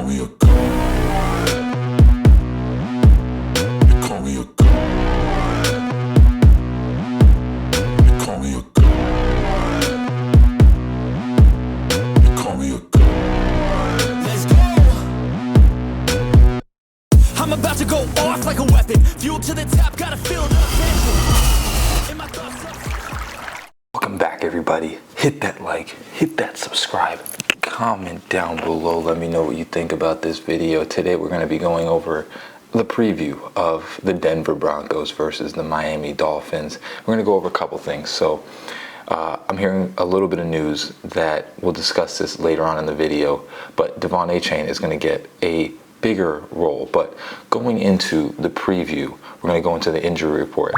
me a god. They call me a god. They call me a god. They call me a god. Let's go. I'm about to go off like a weapon. Fuel to the top, gotta feel the tension. In my thoughts. Welcome back, everybody. Hit that like, hit that subscribe, comment down below. Let me know what you think about this video. Today we're going to be going over the preview of the Denver Broncos versus the Miami Dolphins. We're going to go over a couple things. So I'm hearing a little bit of news that we'll discuss this later on in the video, but DEVON ACHANE is going to get a bigger role. But going into the preview, we're going to go into the injury report.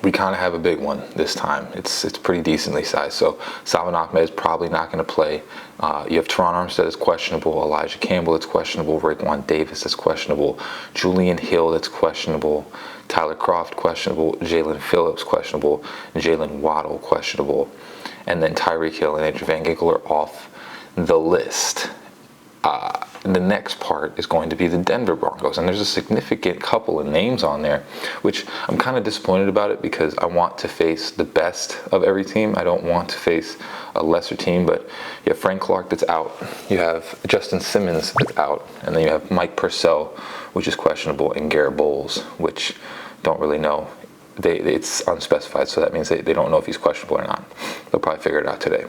We kind of have a big one this time. It's pretty decently sized. So Salvon Ahmed is probably not going to play. You have Teron Armstead that's questionable, Elijah Campbell that's questionable, Raekwon Davis that's questionable, Julian Hill that's questionable, Tyler Kroft questionable, Jalen Phillips questionable, Jalen Waddle questionable, and then Tyreek Hill and Andrew Van Ginkel are off the list. The next part is going to be the Denver Broncos, and there's a significant couple of names on there, which I'm kind of disappointed about it because I want to face the best of every team. I don't want to face a lesser team, but you have Frank Clark that's out, you have Justin Simmons that's out, and then you have Mike Purcell, which is questionable, and Garrett Bowles, which don't really know. It's unspecified, so that means they don't know if he's questionable or not. They'll probably figure it out today.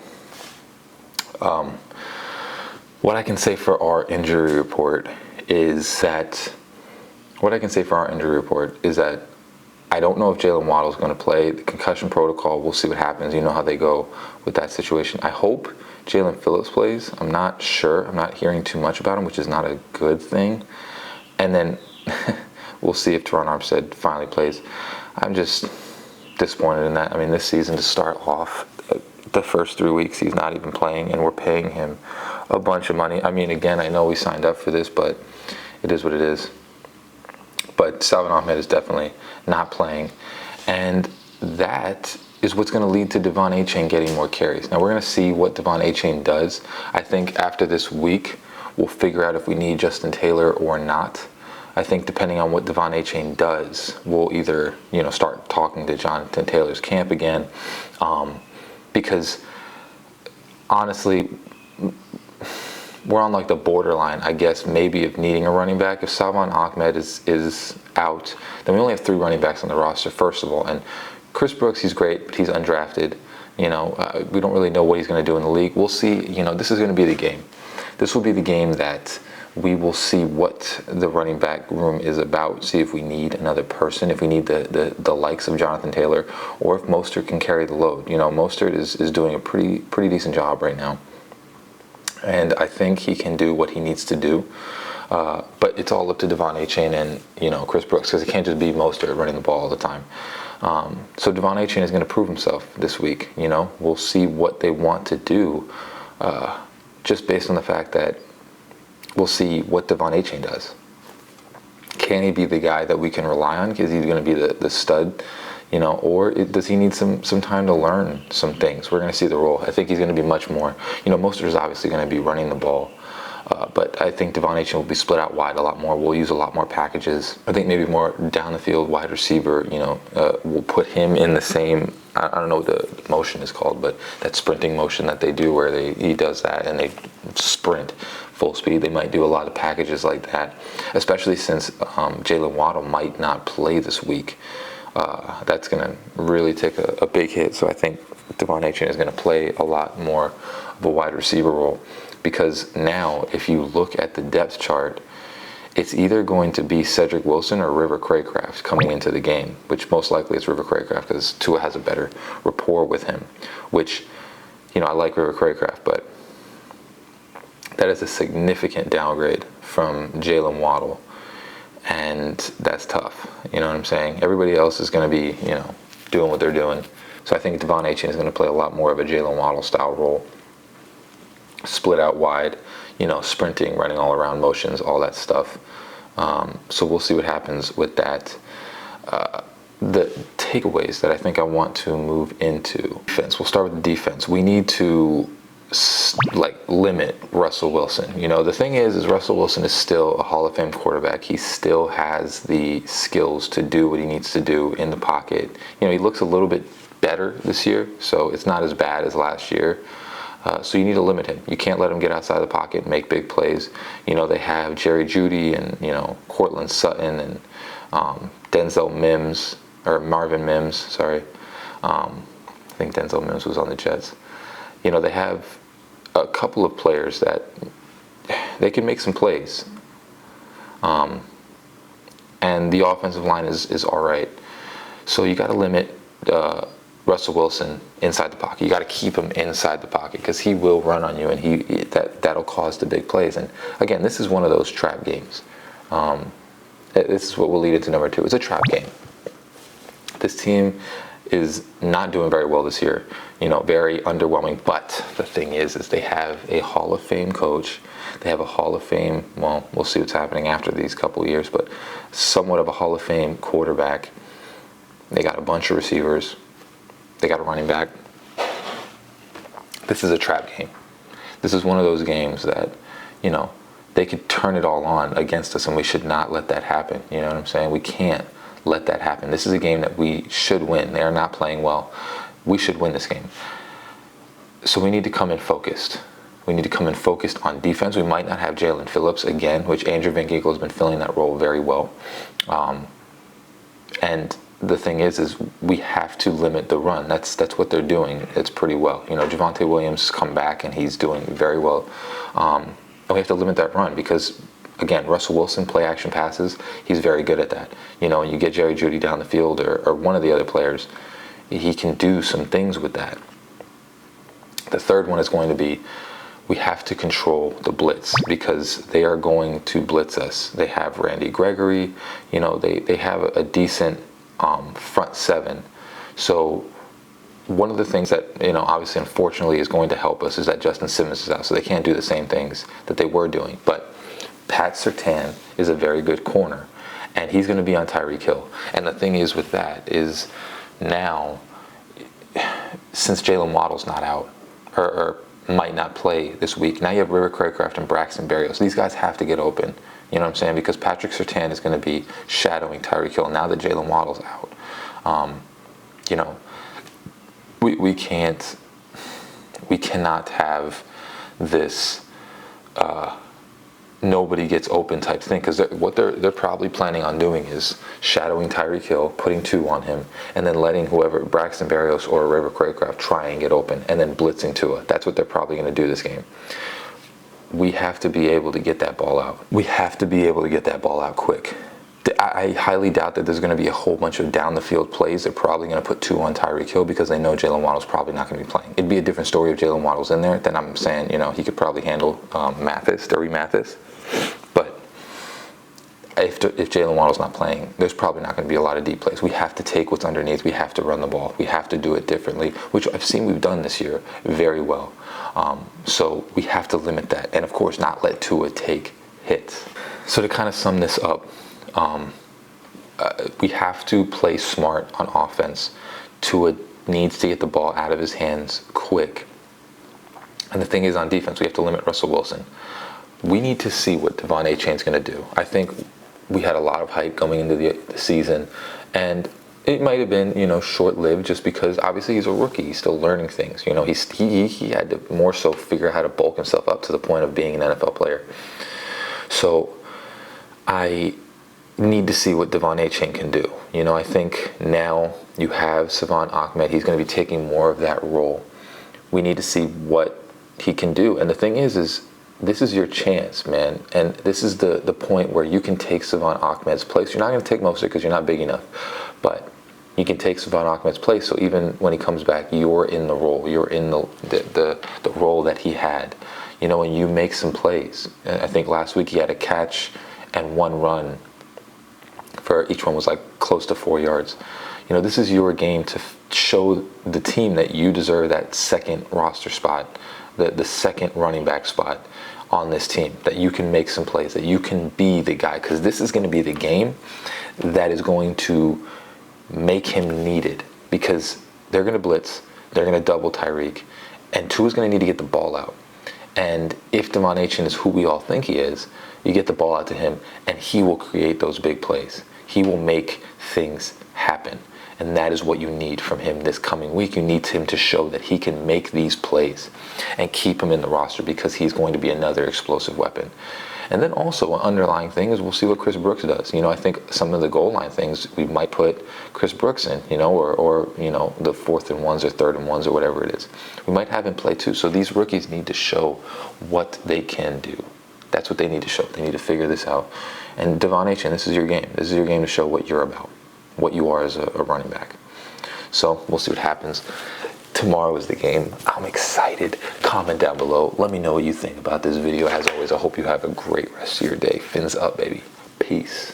What I can say for our injury report is that I don't know if Jalen Waddle is going to play. The concussion protocol, we'll see what happens. You know how they go with that situation. I hope Jalen Phillips plays. I'm not sure. I'm not hearing too much about him, which is not a good thing. And then we'll see if Teron Armstead finally plays. I'm just disappointed in that. I mean, this season to start off, the first 3 weeks he's not even playing, and we're paying him a bunch of money. I mean, again, I know we signed up for this, but it is what it is. But Salvon Ahmed is definitely not playing, and that is what's going to lead to DEVON ACHANE getting more carries. Now we're going to see what DEVON ACHANE does. I think after this week we'll figure out if we need Justin Taylor or not. I think depending on what DEVON ACHANE does, we'll either start talking to Jonathan Taylor's camp again, because honestly, we're on like the borderline, I guess, maybe of needing a running back. If Salvon Ahmed is out, then we only have 3 running backs on the roster, first of all. And Chris Brooks, he's great, but he's undrafted. We don't really know what he's going to do in the league. We'll see. This is going to be the game. This will be the game that we will see what the running back room is about, see if we need another person, if we need the likes of Jonathan Taylor, or if Mostert can carry the load. Mostert is doing a pretty decent job right now. And I think he can do what he needs to do. But it's all up to DEVON ACHANE and, Chris Brooks, because it can't just be Mostert running the ball all the time. So DEVON ACHANE is going to prove himself this week. We'll see what they want to do, just based on the fact that we'll see what DEVON ACHANE does. Can he be the guy that we can rely on? Is he going to be the stud? Or does he need some time to learn some things? We're going to see the role. I think he's going to be much more. Mostert is obviously going to be running the ball, but I think DEVON ACHANE will be split out wide a lot more. We'll use a lot more packages. I think maybe more down the field wide receiver. We'll put him in the same. I don't know what the motion is called, but that sprinting motion that they do, where he does that and they sprint full speed. They might do a lot of packages like that, especially since Jalen Waddle might not play this week. That's going to really take a big hit. So I think DEVON ACHANE is going to play a lot more of a wide receiver role, because now if you look at the depth chart, it's either going to be Cedric Wilson or River Craycraft coming into the game, which most likely it's River Craycraft because Tua has a better rapport with him, which, I like River Craycraft, but that is a significant downgrade from Jalen Waddle. And that's tough. You know what I'm saying? Everybody else is going to be, doing what they're doing. So I think DEVON ACHANE is going to play a lot more of a Jalen Waddle style role. Split out wide, sprinting, running all around motions, all that stuff. So we'll see what happens with that. The takeaways that I think I want to move into defense. We'll start with the defense. We need to limit Russell Wilson. You know, the thing is Russell Wilson is still a Hall of Fame quarterback. He still has the skills to do what he needs to do in the pocket. You know, he looks a little bit better this year, so it's not as bad as last year. So you need to limit him. You can't let him get outside the pocket and make big plays. You know, they have Jerry Jeudy and, you know, Cortland Sutton and Marvin Mims, sorry. I think Denzel Mims was on the Jets. You know, they have a couple of players that they can make some plays. And the offensive line is all right. So you got to limit Russell Wilson inside the pocket. You got to keep him inside the pocket because he will run on you, and that'll cause the big plays. And again, this is one of those trap games. This is what will lead into number 2. It's a trap game. This team is not doing very well this year. You know, very underwhelming. But the thing is they have a Hall of Fame coach. They have a Hall of Fame. Well, we'll see what's happening after these couple of years, but somewhat of a Hall of Fame quarterback. They got a bunch of receivers. They got a running back. This is a trap game. This is one of those games that, you know, they could turn it all on against us, and we should not let that happen. You know what I'm saying? We can't let that happen. This is a game that we should win. They are not playing well. We should win this game. So we need to come in focused. We need to come in focused on defense. We might not have Jalen Phillips again, which Andrew Van Ginkel has been filling that role very well. And the thing is we have to limit the run. That's what they're doing. It's pretty well. You know, Javonte Williams has come back and he's doing very well. And we have to limit that run because, again, Russell Wilson, play action passes, he's very good at that. You know, and you get Jerry Jeudy down the field or one of the other players, he can do some things with that. The third one is going to be we have to control the blitz because they are going to blitz us. They have Randy Gregory. You know, they have a decent front seven. So one of the things that, you know, obviously unfortunately is going to help us is that Justin Simmons is out, so they can't do the same things that they were doing. But Pat Surtain is a very good corner, and he's going to be on Tyreek Hill. And the thing is with that is now, since Jalen Waddle's not out or might not play this week, now you have River Craycraft and Braxton Berrios. These guys have to get open. You know what I'm saying? Because Patrick Surtain is going to be shadowing Tyreek Hill now that Jalen Waddle's out. You know, we cannot have this nobody gets open type thing, because what they're probably planning on doing is shadowing Tyreek Hill, putting 2 on him, and then letting whoever, Braxton Berrios or River Craycraft, try and get open, and then blitzing Tua. That's what they're probably going to do this game. We have to be able to get that ball out. We have to be able to get that ball out quick. I highly doubt that there's going to be a whole bunch of down the field plays. They're probably going to put 2 on Tyreek Hill because they know Jalen Waddle's probably not going to be playing. It'd be a different story if Jalen Waddle's in there. Then I'm saying, you know, he could probably handle Duri Mathis. But if Jalen Waddle's not playing, there's probably not going to be a lot of deep plays. We have to take what's underneath. We have to run the ball. We have to do it differently, which I've seen we've done this year very well. So we have to limit that. And, of course, not let Tua take hits. So to kind of sum this up, we have to play smart on offense. Tua needs to get the ball out of his hands quick. And the thing is, on defense, we have to limit Russell Wilson. We need to see what DEVON Achane's going to do. I think we had a lot of hype coming into the season, and it might have been, you know, short-lived just because obviously he's a rookie. He's still learning things. You know, he had to more so figure out how to bulk himself up to the point of being an NFL player. So I need to see what DEVON Achane can do. You know, I think now you have Salvon Ahmed. He's going to be taking more of that role. We need to see what he can do. And the thing is this is your chance, man. And this is the point where you can take Salvon Ahmed's place. You're not going to take most of it because you're not big enough. But you can take Salvon Ahmed's place. So even when he comes back, you're in the role. You're in the role that he had. You know, and you make some plays. And I think last week he had a catch and 1 run. For each one was like close to 4 yards. You know, this is your game to show the team that you deserve that second roster spot, the second running back spot on this team, that you can make some plays, that you can be the guy, because this is going to be the game that is going to make him needed, because they're going to blitz, they're going to double Tyreek, And Tua's going to need to get the ball out. And if DEVON Achane is who we all think he is, you get the ball out to him, and he will create those big plays. He will make things happen. And that is what you need from him this coming week. You need him to show that he can make these plays and keep him in the roster, because he's going to be another explosive weapon. And then also an underlying thing is we'll see what Chris Brooks does. You know, I think some of the goal line things we might put Chris Brooks in, you know, or you know, the 4th and 1s or 3rd and 1s or whatever it is. We might have him play too. So these rookies need to show what they can do. That's what they need to show. They need to figure this out. And DEVON Achane, this is your game. This is your game to show what you're about, what you are as a running back. So we'll see what happens. Tomorrow is the game. I'm excited. Comment down below. Let me know what you think about this video. As always, I hope you have a great rest of your day. Fins up, baby. Peace.